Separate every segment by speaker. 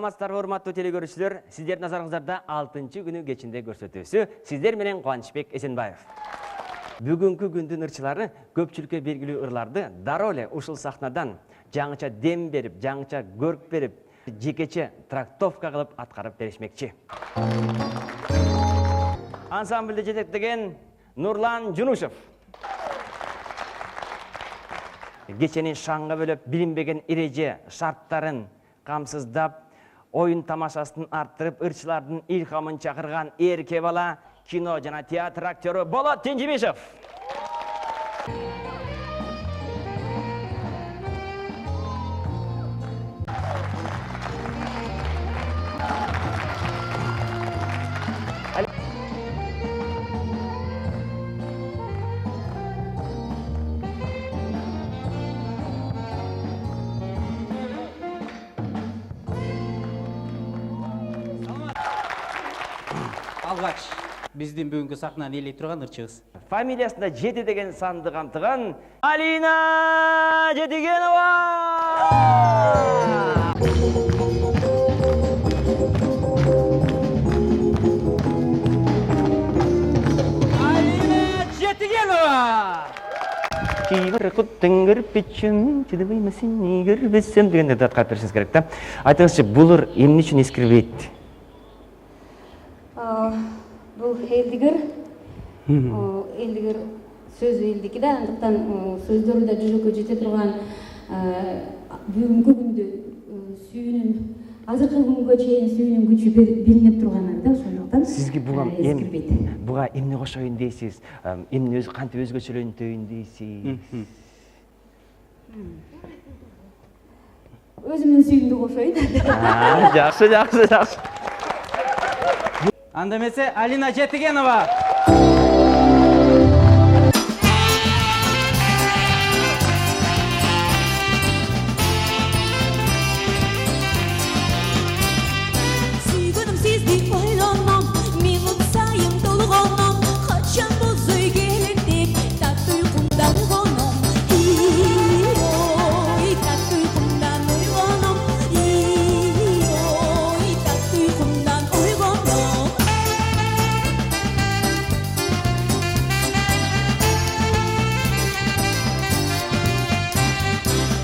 Speaker 1: Саламатсыздарбы, урматтуу телекөрүүчүлөр. Сиздердин назарыңыздарда 6-күнү кечинде көрсөтүүсү сиздер менен Кубанычбек Эсенбаев. Бүгүнкү күндүн ырчылары көпчүлүккө белгилүү ырларды дароо эле ушул сахнадан жаңыча дем берип, жаңыча көрк берип, жекече трактовка кылып аткарып беришмекчи. Ансамбльди жетектеген Нурлан Жунушев. Кеченин шаңга бөлөп билинбеген эреже шарттарын камсыздап, oyun тамашасын арттырып, ырчылардын илхамын чакырган эрке бала кино жана театр актеру Болот Тенжибешев.
Speaker 2: Алгач биздин бүгүнкү сахнаны ээлей турган ырчыбыз.
Speaker 1: Фамилиясында 7 деген санды камтыган Алина Жетигенова. Алина Жетигенова. Кийбир куттың кирпичин, чыдабайм сени көрбөсөм дегенде аткарып беришиңиз керек да. Айтыңызчы, бул ыр эмне үчүн эскирилет?
Speaker 3: Бұл элдигер сөзү элдики да, андыктан сөздөрү да жүрөккө жете турган бүгүнкү күндө сүйүүнүн азыркы күнгө чейин сүйүүнүн күчү билинип тургандар да, ошондуктан
Speaker 1: сизге буга эмне кошоюн дейсиз? Эмне кантип өзгөчөлөнтөйүн дейсиз?
Speaker 3: Өзүмдүн сүйүүмдү кошоюн.
Speaker 1: Жакшы.
Speaker 2: Анда эмесе Алина Жетигенова.
Speaker 4: Сүйгөнүм сизди ойлоном, минут сайын толгоном, качан болсо келет деп таттуу уйкумдан уйгоном. Ой, таттуу уйкумдан уйгоном. Ой, таттуу уйкумдан уйгоном.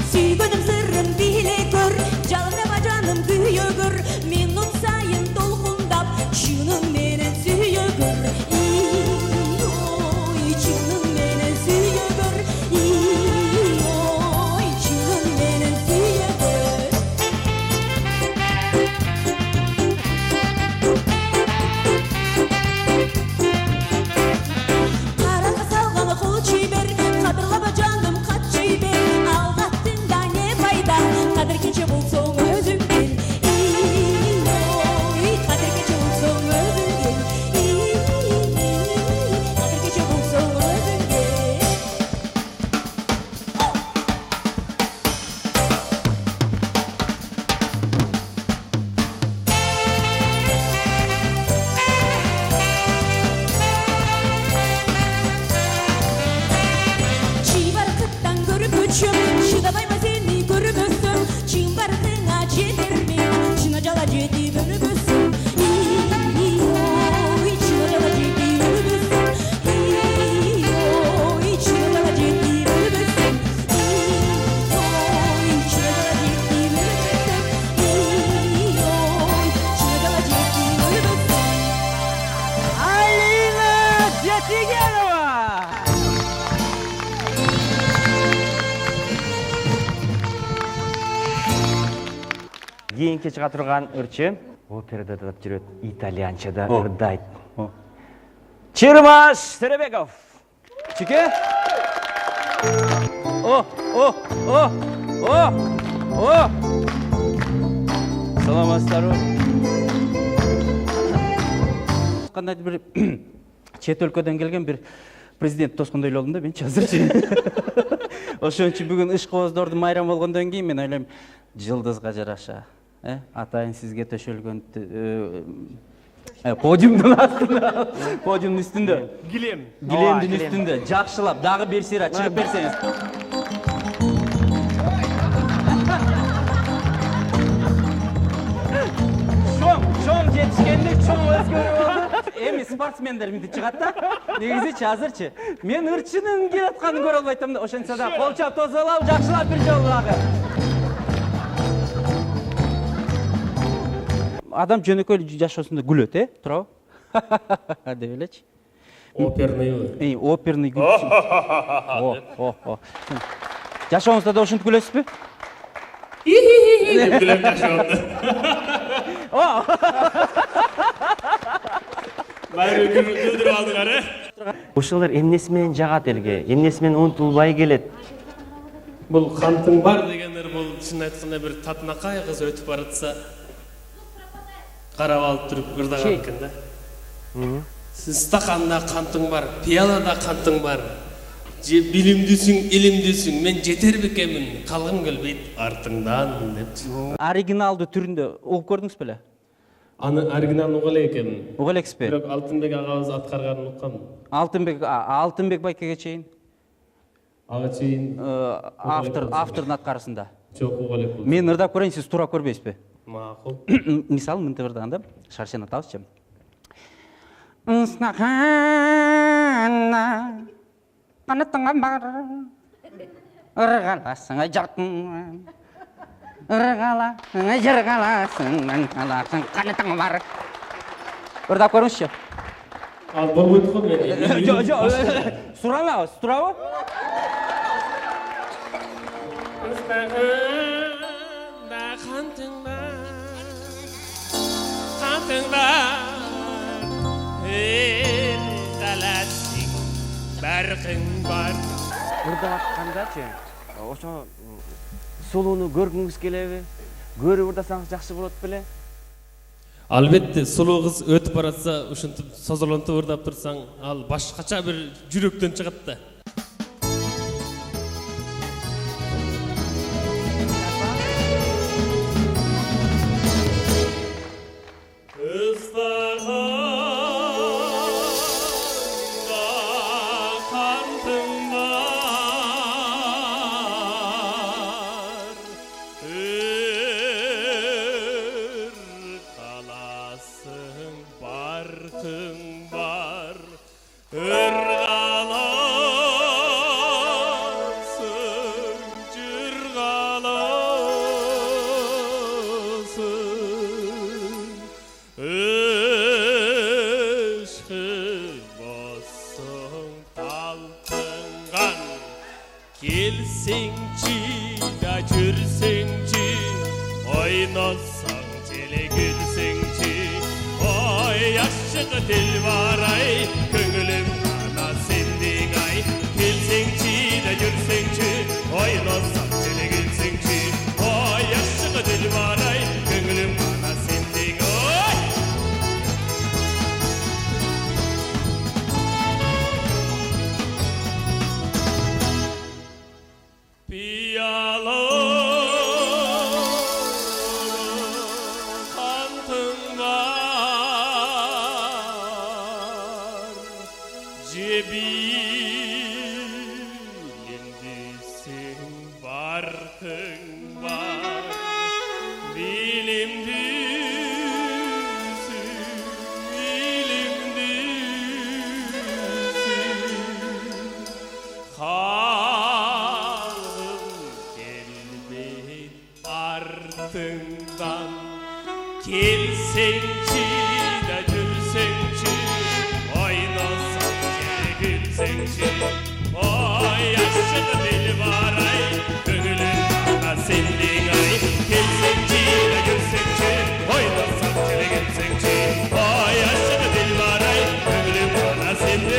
Speaker 4: Сүйгөнүм сырым биле көр, жалындама жаным күйө көр, минут сайын толкундап, чыным менен сүйө көр. Ой, чыным менен сүйө көр. Ой, чыным менен сүйө көр. Каракка салган кол чийбер, кадырлаба жаным кат чийбер. Алгаттыңда не пайда, кадыр кече болсоң өзүң бил. Ой, кадыр кече болсоң өзүң бил. Кадыр кече болсоң өзүң бил. Чыйбаркыттан көрүп өчөм, шыдабайма сени көрбөсөм. Чыйбаркыңа жетермин, чына жала жетип өлбөсөм. Ой, чына жала жетип өлбөсөм. Ой, чына жала жетип өлбөсөм. Ой, чына жала жетип өлбөсөм. Ой, чына жала жетип өлбөсөм.
Speaker 1: Алина Жетигенова. Кийинки чыга турган ырчы операда да жүрөт, итальянчада ырдайт. Чырмаш Серебеков.
Speaker 2: Чике? Саламатсыздарбы? Кандайдыр бир чет өлкөдөн келген бир президент тоскондой эле болдум да менчи азырчы. Ошон үчүн бүгүн ишкооздордун майрамы болгондон кийин мен ойлойм, жылдызга жараша, атайын сизге төшөлгөн подиумдун астында, подиумдун үстүндө. Гилемдин үстүндө жакшылап дагы бир сыйра чыгып берсеңиз. кичкенде чоң өзгөрүү болду. Эми спортсмендер мынтип чыгат да. Негизичи азырчы мен ырчынын келатканын көрө албай атам да. Ошентсе да кол чап тосолоп, жакшылап бир жолу дагы. Адам жөнөкөй жашоосунда күлөт, туурабы? Деп элечи.
Speaker 5: Оперный.
Speaker 2: Оперный күлчү. Жашооңузда да ошентип күлөсүзбү?
Speaker 5: Деп күлөм жашоомда. Баары күлдүрүп алдыңар,
Speaker 1: Ушулар эмнеси менен жагат элге, эмнеси менен унутулбай келет.
Speaker 5: Бул кантың бар дегендер бул чын айтканда бир татынакай кыз өтүп баратса карап алып туруп ырдаган экен да. Стаканда кантың бар, пиалада кантың бар. Же билимдүүсүң, илимдүүсүң, мен жетер бекемин, калгым келбейт артыңдан депчи.
Speaker 2: Оригиналдуу түрүндө угуп көрдүңүз беле?
Speaker 5: Аны оригиналын угуп эле экенмин.
Speaker 2: Угуп элексизби?
Speaker 5: Бирок Алтынбек агабыз аткарганын уккам.
Speaker 2: Алтынбек байкеге чейин
Speaker 5: Ага чейин
Speaker 2: автордун аткарысында.
Speaker 5: жок угуп элек болду.
Speaker 2: Мен ырдап көрөйүн, сиз туура көрбөйсүзбү?
Speaker 5: Макул.
Speaker 2: Мисалы мынтип ырдаганда, шаршен атабызчы. Ыстакана канатыңа бар, ыргаласың жартың, ыргаласың жыргаласың, каласың канатың бар. Ырдап көрүңүзчү.
Speaker 5: Ал болбойт го мен.
Speaker 2: Жок, суранабыз, туурабы?
Speaker 5: Kantың бар, ыргаласың, барқың бар.
Speaker 1: Ырдап аткандачы, ошо сулууну көргүңүз келеби? Көрүп ырдасаңыз жакшы болот беле?
Speaker 5: Албетте, сулуу кыз өтүп баратса, ушинтип созолонтуп ырдап турсаң, ал башкача бир жүрөктөн чыгат да. Gelsеңчи да жүрсеңчи, ойносаң желе гүлсеңчи, ой ашық дил бар ай, көңілім ғана сендең ай. Келсеңчи да жүрсеңчи, ойносаң желе гүлсеңчи, ой ашық дил бар ай, көңілім ғана сендең ай. Gelsеңчi da жүрсеңчи, ойносаң желе гүлсеңчи, ой ашық дил бар ай, көңілім ғана сендең ай. Келсеңчи да жүрсеңчи, ойносаң желе гүлсеңчи, ой ашық дил бар ай, көңілім ғана сендең ай.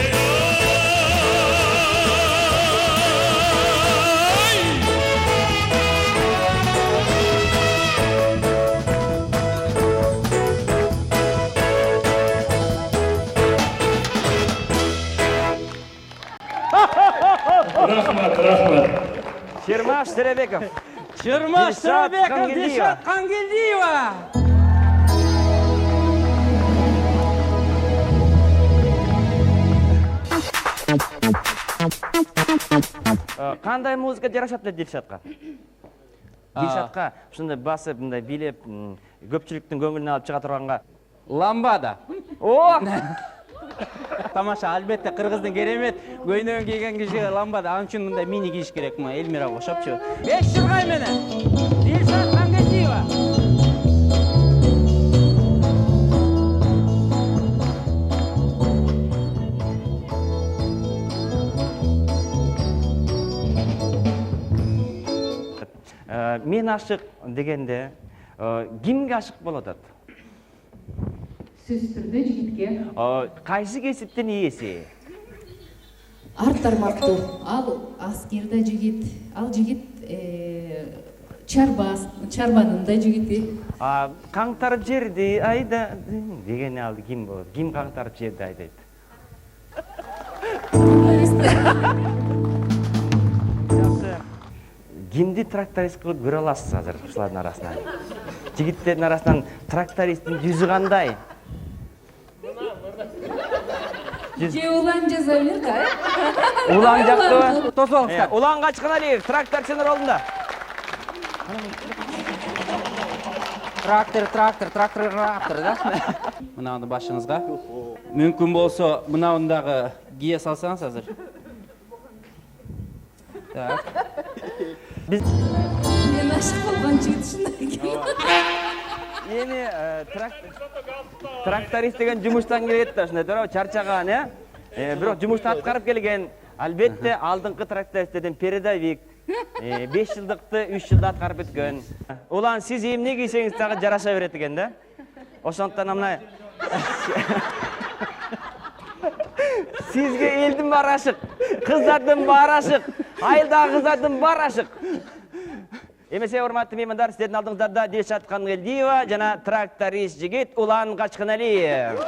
Speaker 5: Рахмат.
Speaker 1: Чермаш Теребеков.
Speaker 2: Чермаш Теребеков,
Speaker 1: Қангелдиева.
Speaker 2: Дилшат Қангелдиева.
Speaker 1: Кандай музыка жарашат эле Дилшатка? Дилшатка ушундай басып, мындай бийлеп, көпчүлүктүн көңүлүн алып чыга турганга
Speaker 2: ламбада.
Speaker 1: О!
Speaker 2: Тамаша, албетте кыргыздын керемет көйнөгүн кийген киши ламбада. Ал үчүн мындай мини кийиш керек. Мына Элмирага окшопчу. 5 жылгай менен Дилшат Мангазиева.
Speaker 1: Мен ашык дегенде кимге ашык болот атат?
Speaker 3: сөзсүз түрдө жигитке.
Speaker 1: Кайсы кесиптин ээси?
Speaker 3: Арт тармактуу. Ал аскерде жигит. Ал жигит чарбанын да жигити.
Speaker 1: Каңтарып жерди айда дегени ал ким болот? Ким каңтарып жерди айдайт? Кимди тракторист кылып көрө аласыз азыр ушулардын арасынан? Жигиттердин арасынан трактористтин жүзү кандай?
Speaker 3: Же улан жаза бер да.
Speaker 1: Улан жактыбы?
Speaker 2: Тосуп алыңыздар.
Speaker 1: Улан Качканалиев, тракторчунун ролунда.
Speaker 2: Трактор да. Мынаны башыңызга. Мүмкүн болсо мынаундагы кие салсаңыз азыр. Так.
Speaker 3: Мен ашык болгон жигит ушундай.
Speaker 1: Эми тракторист деген жумуштан келет да, ушундай туурабы, чарчаган, бирок жумушту аткарып келген. Албетте алдыңкы трактористтерден передовик 5 жылдыкты 3 жылда аткарып өткөн. Улан сиз эмне кийсеңиз дагы жараша берет экен да. Ошондуктан мына сизге элдин баары ашык, кыздардын баары ашык, айылдагы кыздардын баары ашык. Эмесе урматтуу меймандар, сиздердин алдыңыздарда Дилшат Мангазиева жана тракторист жигит Улан Качканалиев.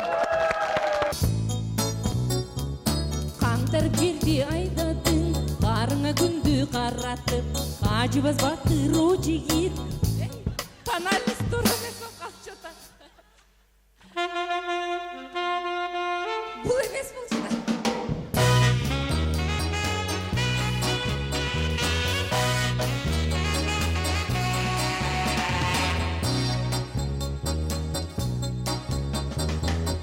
Speaker 4: Каңтар жерди айдадың, барыңа күндү каратып, кажыбас батыр о жигит. Тональность тура эмес болуп калып жатат. Бул эмес болчу да.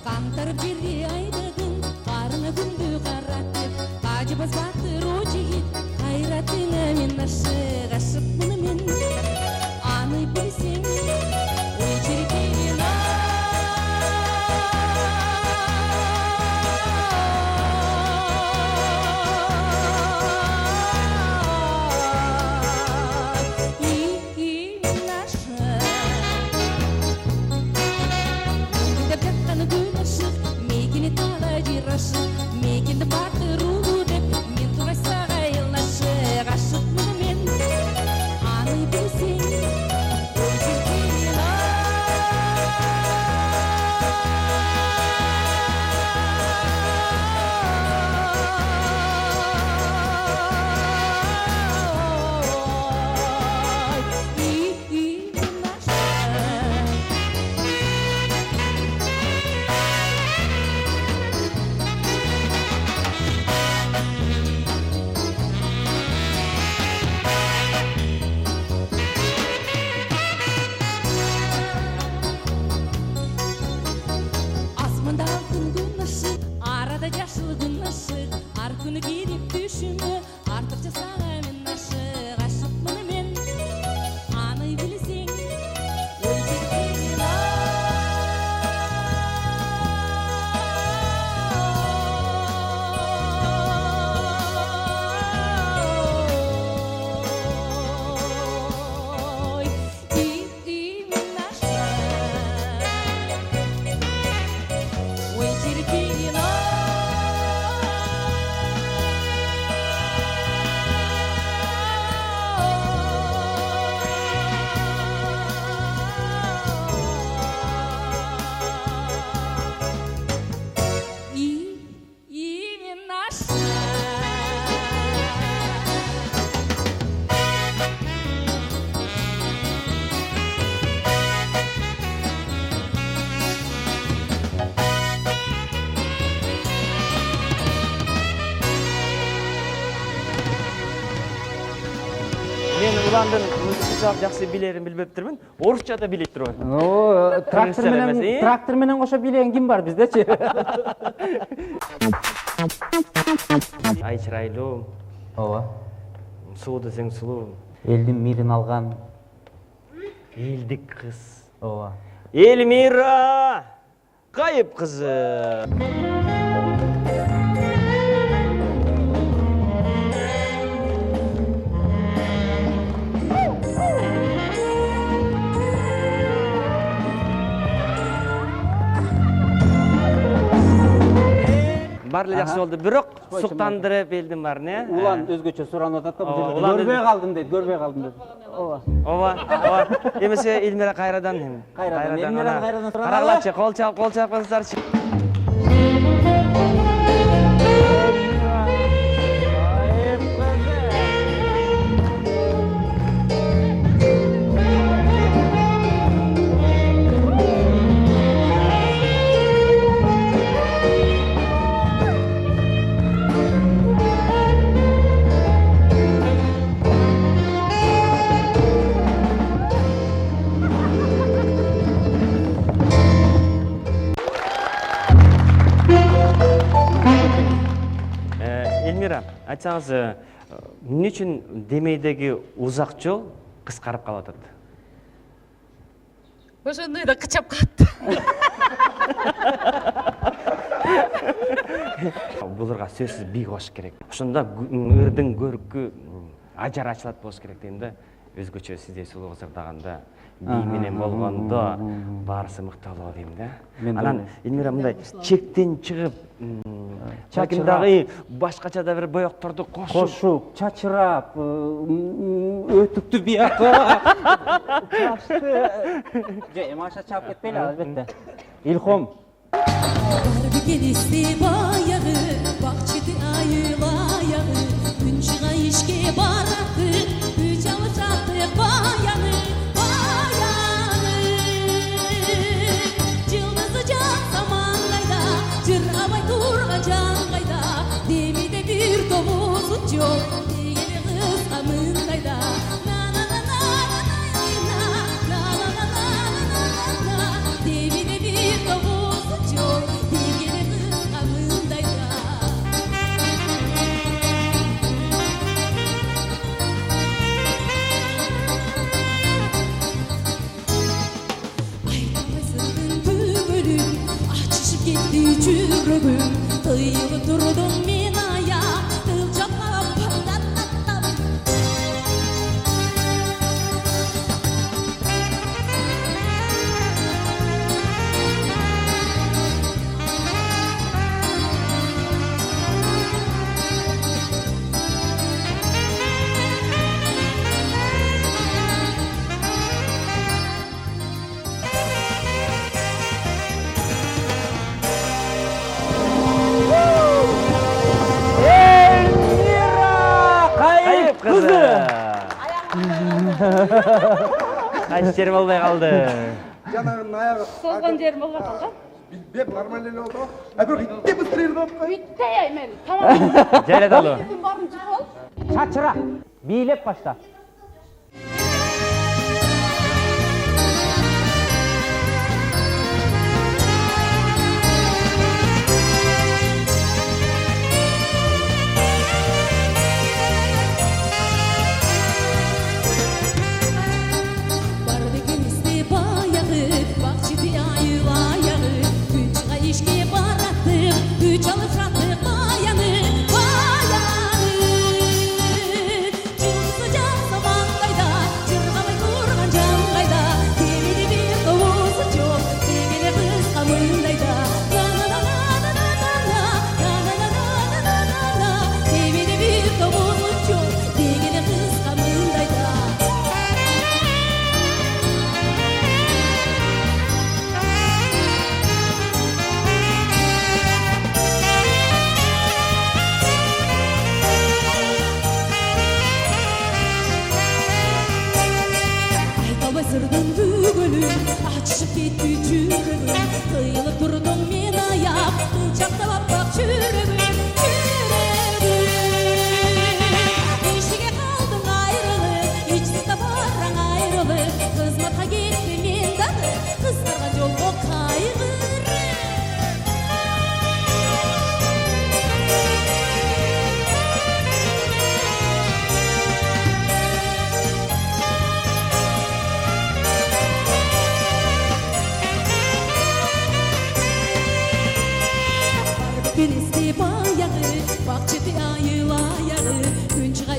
Speaker 4: Каңтар жерди айдадың, барыңа күндү каратып, кажыбас батыр о жигит. Кайратыңа мен ашык, ашыкмын мен. Аны билсең, ой жерден мекенді батыр ұлы деп, мен турай саға елнашық, ашықмын мен.
Speaker 1: уландын музыкалык жакшы билерин билбептирмин. Орусча да билет турбайм.
Speaker 2: Трактор менен кошо билеген ким бар биздечи?
Speaker 1: Ай чырайлуу,
Speaker 2: Ооба.
Speaker 1: суу десең сулуу,
Speaker 2: Элдин мирин алган.
Speaker 1: элдик кыз.
Speaker 2: Ооба.
Speaker 1: Эльмира Кайып кызы. Барлы жакшы болду, бирок суктандырып элдин баарын, э?
Speaker 2: Улан өзгөчө суранып атат да,
Speaker 1: улан
Speaker 2: көрбөй калдым дейт, көрбөй калдым дейт. Ооба.
Speaker 1: Ооба. Эмесе Эльмира кайрадан.
Speaker 2: Эльмираны кайрадан сураналы.
Speaker 1: Карагылачы, кол чап кыздарчы. Эльмира, айтсаңыз, эмне үчүн Демейдеги узак жол кыскарып калып атат?
Speaker 6: Ошондой да кычап калат.
Speaker 1: Буларга сөзсүз бий кош керек. Ошондо ырдын көркү ажар ачылат болуш керек дейм да. Өзгөчө сиздей сулуу ырдаганда бий менен болгондо баарысы мыкталуу дейм да. Анан Эльмира мындай чектен чыгып, чакимдагы башкача да бир боекторду
Speaker 2: Кошуп, чачырап, өтүктү биякка. Эми аша чаап кетпейли албетте. Илхом.
Speaker 4: Барбы келисти баягы, бакчыды айылаягы, күн чыга ишке бараты, үч алып жаттык баягы, баягы. Жылдызы жатса маңайда, жырабай турган жан кайда, демиде бир томузу жок, дегени кызга мындайда. Демиде бир томузу жок, дегени кызга мындайда. Айтпайсың түгөлүм, ачышып кетти жүрөгүм, тыйылып турдум мен аяк, тылжап паттаттап.
Speaker 1: Кайып кызы. Кайсы жер болбой калды.
Speaker 7: Жанагынын аягы
Speaker 6: Солгон жерим болбой калган.
Speaker 7: беп нормально эле болду. А бирок итте быстрее болуп калды.
Speaker 6: Үйтпей мен. Тамам.
Speaker 1: Жайлаталы.
Speaker 6: Барын чыгып ал.
Speaker 2: Чачыра. Бийлеп башта.
Speaker 4: Барды келисти баягы, бакчыды айылаягы, күн чыга ишке бараттык, үч алып жаттык баяны, баяны. Жылдызы жатса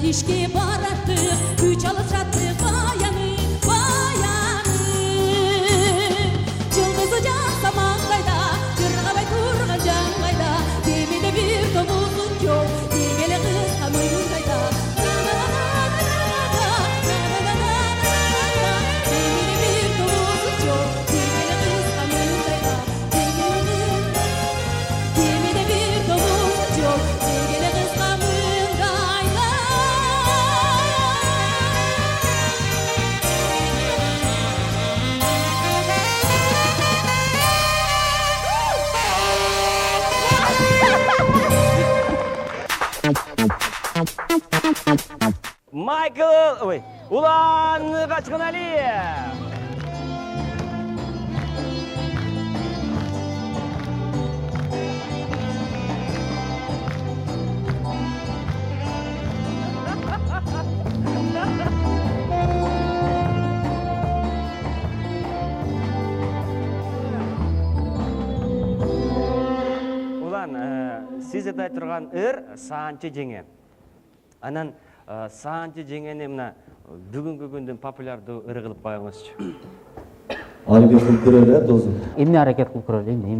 Speaker 4: işke barattık, güç alıp çattık bayanı, bayanı. Yıldızı cansa mangayda, cırgabay turgan cangayda, demide bir tomuzun yok, degele kız hamın kayda. Demide bir tomuzun yok, degele kız hamın kayda. Demide bir tomuzun yok, degele kız hamın kayda.
Speaker 1: Michael, ой, Ulan Kaçkın Ali. Ulan, siz eday turgan saanчы жеңе. Анан saanчы жеңени мына бүгүнкү күндүн популярдуу ыры кылып коюңузчу.
Speaker 8: Hareket kılıp duruyor dozum.
Speaker 2: Эмне аракет кылып көрөлү, эмне?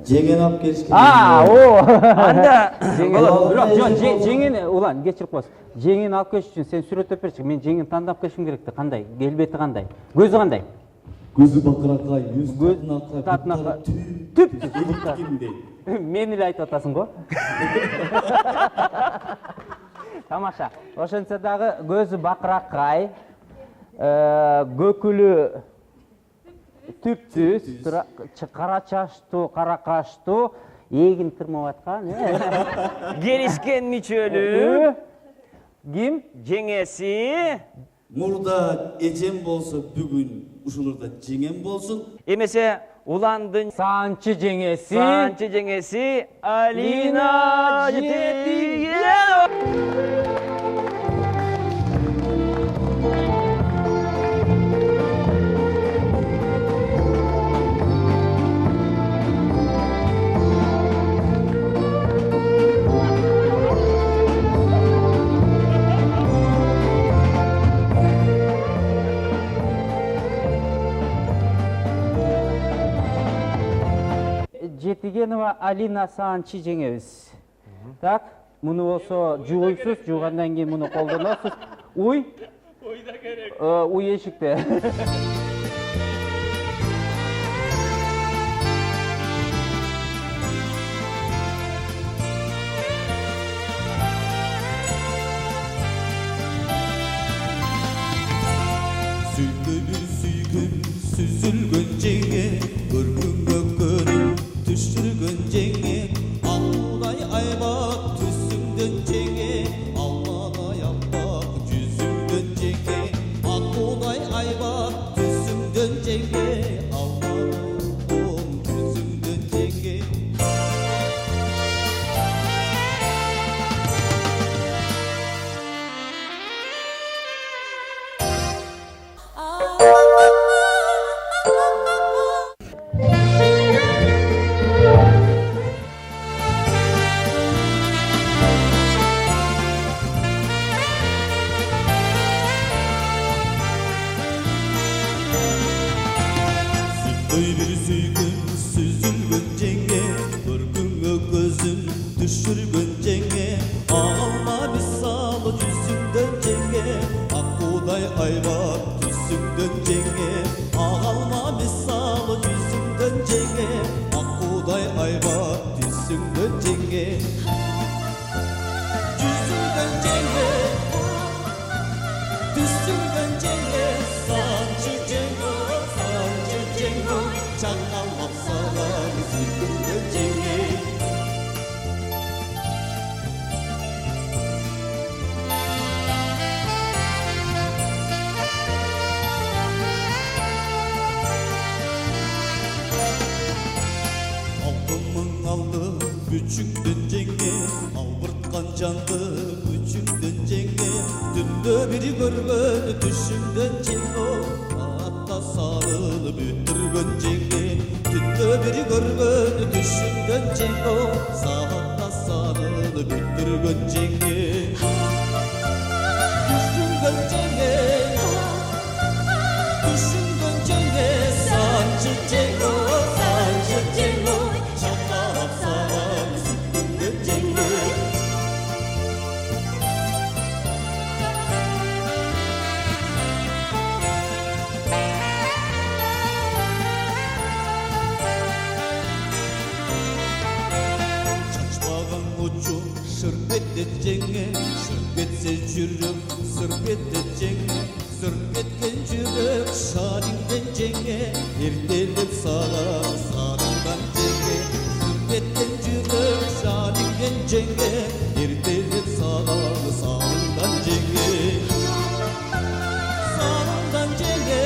Speaker 8: Cengen ap gelişkin.
Speaker 1: Анда
Speaker 2: Бирок жок, жеңени улан кечирип коесуз. Жеңени алып келиш үчүн сен сүрөттөп берчи. Мен жеңени тандап келишим керек да. Кандай? Келбети кандай? Көзү кандай?
Speaker 8: Gözü bakırakay, yüz
Speaker 2: Göz
Speaker 8: tatına
Speaker 2: татына
Speaker 8: kay,
Speaker 2: түп.
Speaker 8: kimdey?
Speaker 2: Мени эле айтып атасың го. Тамаша. Ошентсе дагы көзү бакыракай, көкүлү түптүз, кара чачтуу, кара каштуу, эгин тырмап аткан.
Speaker 1: келишкен мүчөлүү
Speaker 2: Ким?
Speaker 1: жеңеси
Speaker 8: Murda ecem bolsa bugün uşulurda cengen bolsun.
Speaker 1: эмесе уландын
Speaker 2: Saanчı жеңеси.
Speaker 1: saanчы жеңеси Алина Жетегенова.
Speaker 2: Жетигенова Алина Saanчы жеңебиз. Так, муну болсо жууйсуз, жуугандан кийин муну колдоносуз. Уй. Уй да керек. Уй эшикте.
Speaker 9: Süylü bir süygün süzülgün cenge, görgün gökkönün düşürgün cenge, Ağulay aybak tüsümdün cenge, Almaday abbak yüzümdün cenge, Ağulay aybak tüsümdün cenge, Almaday abbak yüzümdün cenge. Sütlü bir süygün süzülgün cenge, görgün gözün düşürgün cenge, Ağalma misalı yüzünden cenge, Akbuğday ayvar tüsünden cenge, Ağalma misalı yüzünden cenge, Akbuğday ayvar tüsünden cenge. Yüzünden cenge, tüsünden cenge, sancı cenge, sancı cenge, çakal mapsalar yüzünden cenge. Altımın aldı küçüktün cenge, Albırtkan candı küçüktün cenge, Dünde biri görgön düşümden cenge, Hatta sarılı bütürgön cenge, Dünde biri görgön düşümden cenge, Hatta sarılı bütürgön cenge. жүрек сырп етті жеңе сырп еткен жүрек шалыңден жеңе ертелеп саған сағынған жеңе сырп еткен жүрек шалыңден жеңе ертелеп саған сағынған жеңе сағынған жеңе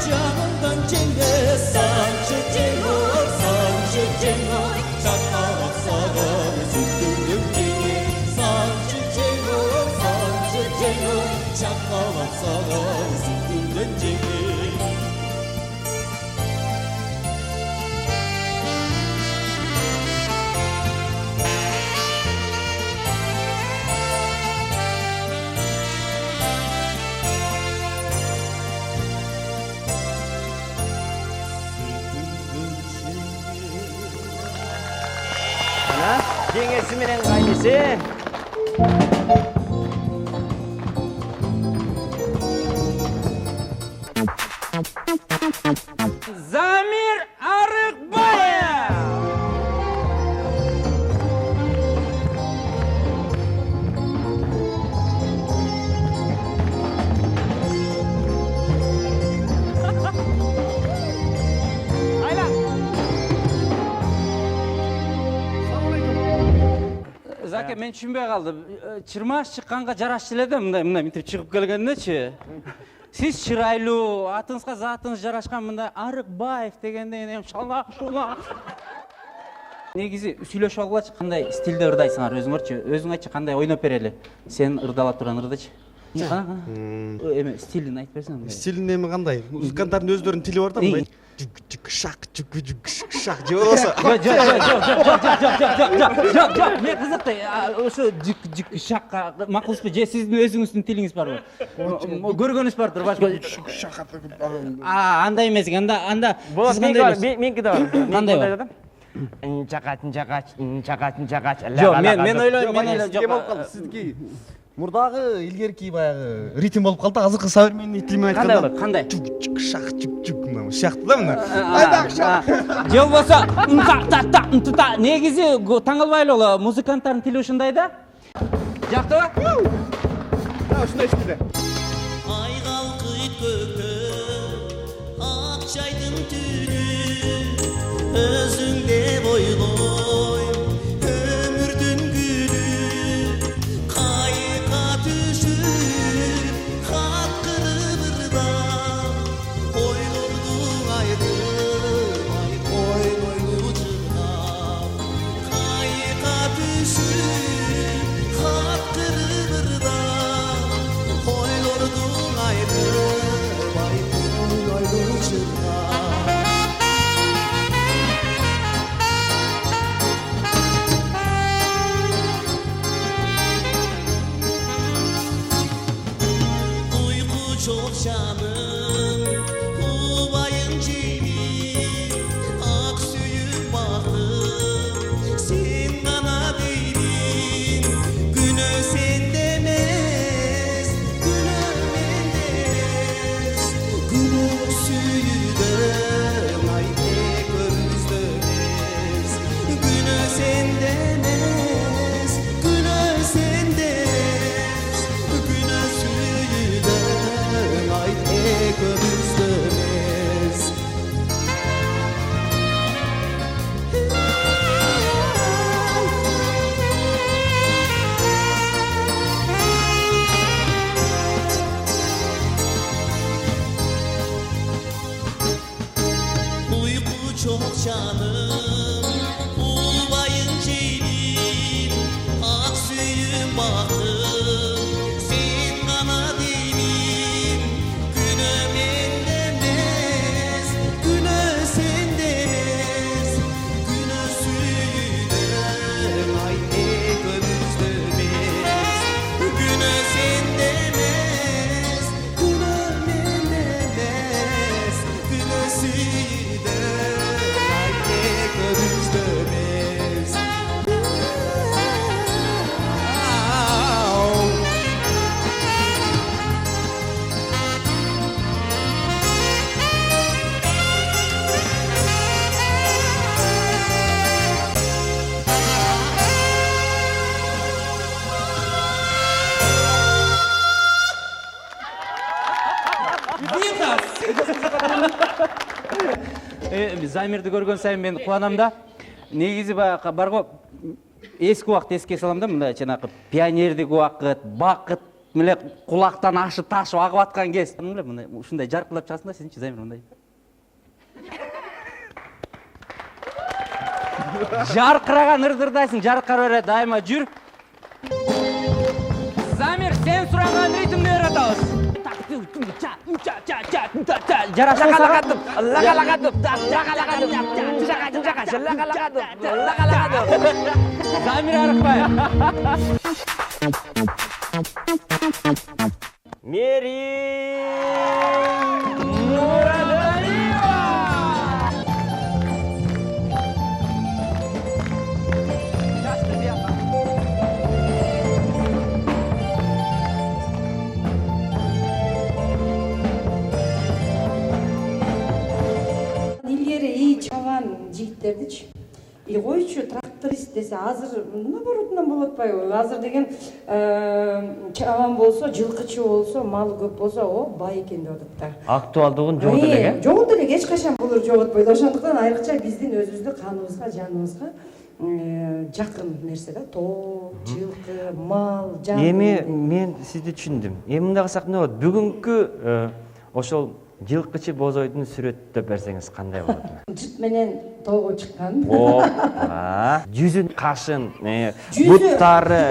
Speaker 9: canımdan cenge sancı cengo çakmak sağlam sütüm cenge sancı cengo çakmak sağlam sütüm cenge
Speaker 1: Jengesi menen kaynisi.
Speaker 2: Zamir Arıkbayev. Zaki men tushunbay qoldim. Chirmash chiqqanga jarash eledi bunday mintib chiqib kelganda-chi. Siz chiroyli, atыңызga zatыңыз жарашқан мындай Арыкбаев дегенде эми шалак шулак. Негизи сүйлөшүп алгылачы кандай стилде ырдайсыңар өзүңөрчү? Өзүң айтчы кандай ойноп берели. Сен ырдалап турган ырдычы. Эми стилин айтып берсең.
Speaker 7: Стилин эми кандай? Музыканттардын өздөрүнүн тили бар да мындай. Шак шак же болбосо.
Speaker 2: Жок. Мен кызыктай ошо жик шакка макулсузбу же сиздин өзүңүздүн тилиңиз барбы? Көргөнүңүз бардыр башка. Андай эмес экен. Анда
Speaker 1: Болот, меники да бар.
Speaker 2: Кандай бар?
Speaker 1: Чакач.
Speaker 2: Жок, мен ойлойм,
Speaker 7: Кем болуп калды сиздики? Мурдагы илгерки баягы ритм болуп калды, азыркы современный тилмен айтканда.
Speaker 2: Кандай?
Speaker 7: Шак мына сыяктуу да мына. Айдак шак.
Speaker 2: Же болбосо та негизи таң калбайлы боло музыканттардын тили ушундай да. Жактыбы?
Speaker 7: Ушундай стилде.
Speaker 9: Ay kalkıp kökte Akçaydın tülü Özünde boyloy Ömürdün gülü Kayıka düşüp Kat kırıbırda Koylurdun ayrım Ay koyloylu çıkam Kayıka düşüp Kat kırıbırda Koylurdun ayrım Ay koyloylu çıkam Uyku çok şanım Hubayın cimim Ak suyun baktım Sen bana değdin Günü sen demez Günü ben demez Günü suyu dem Ay pek özlemez Günü sen demez Günü sen demez Günü suyu dem Ay pek özlemez Uyku çok canım Hubayın ceylim Ak suyun baktım Sen bana değdin Günü ben demez Günü sen demez Günü suyu dem Ay pek özlemez Günü sen demez Günü ben demez Günü suyu dem Ay pek özlemez
Speaker 2: Замирди көргөн сайын мен кубанам да. Негизи баягы бар го эски убакыт эске салам да, мындай жанагы пионердик убакыт, бакыт меле кулактан ашып ташып агып аткан кез. Мындай ушундай жаркырап чыгасың да, сенчи Замир мындай. Жаркыраган ырдырдайсың, жаркыра бере дайыма жүр. Замир, сен сураган ритмди өйрөтөбүз. Замир Арыкбаев.
Speaker 1: Мерим Мурадалиева.
Speaker 10: Илгери ий чабан жигиттердичи койчу тракторист десе азыр наоборотунан болуп атпайбы? Азыр деген чабан болсо, жылкычы болсо, малы көп болсо, о бай экен деп атат да.
Speaker 1: Актуалдыгын жоготуп эле.
Speaker 10: Жоготуп эле эч качан булар жоготпойт. Ошондуктан айрыкча биздин өзүбүздүн каныбызга, жаныбызга жакын нерсе да. Тоо, жылкы, мал, жан.
Speaker 1: Эми мен сизди түшүндүм. Эми мындай кылсак эмне болот? Бүгүнкү ошол жылкычы бозойдун сүрөттөп берсеңиз кандай болот?
Speaker 10: Жыт менен тоого чыккан.
Speaker 1: Опа. Жүзүн, кашын, буттары,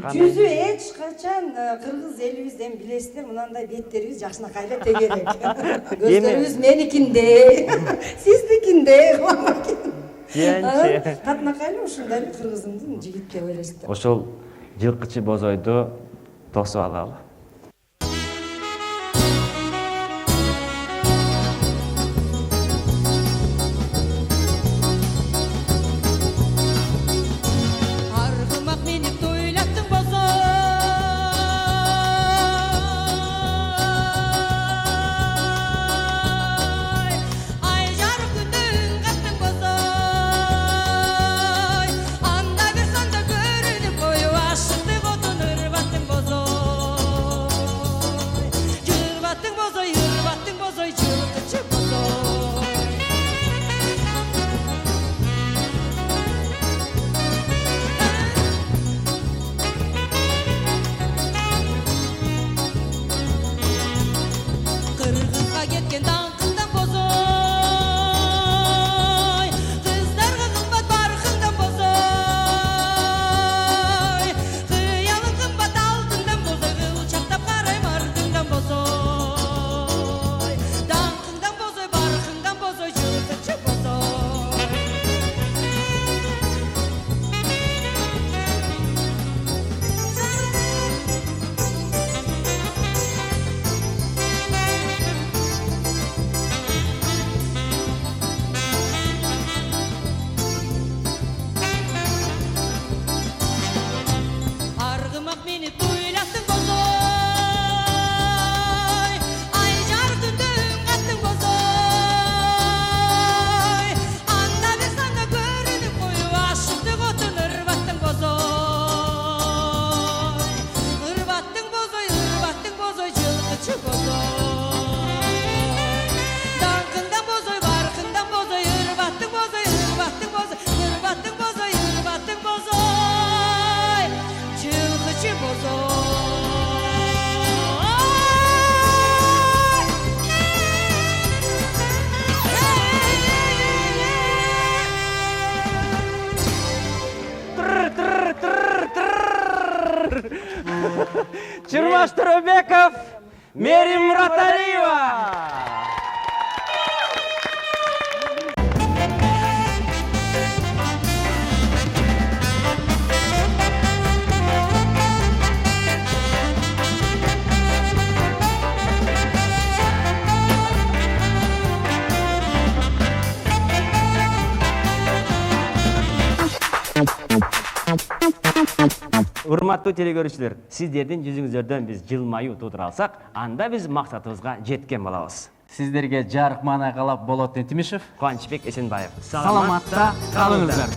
Speaker 10: Жүзү эч качан кыргыз элибизден билесиздер, мынандай беттерибиз жакшынакай эле тегерек. Көздөрүбүз меникиндей, сиздикиндей. Катынакай эле ушундай эле кыргызымдын жигит деп ойлойсуздар.
Speaker 1: Ошол жылкычы бозойду тосуп алалы.
Speaker 2: Чурмаш Турубеков, Мерим Мураталиева.
Speaker 1: Урматтуу телекөрүүчүлөр, сиздердин жүзүңүздөрдөн биз жылмаюу туудура алсак, анда биз максатыбызга жеткен болобуз.
Speaker 2: Сиздерге жарык маанай каалап, Болот Энтимишев,
Speaker 1: Кубанычбек Эсенбаев.
Speaker 2: Саламатта калыңыздар.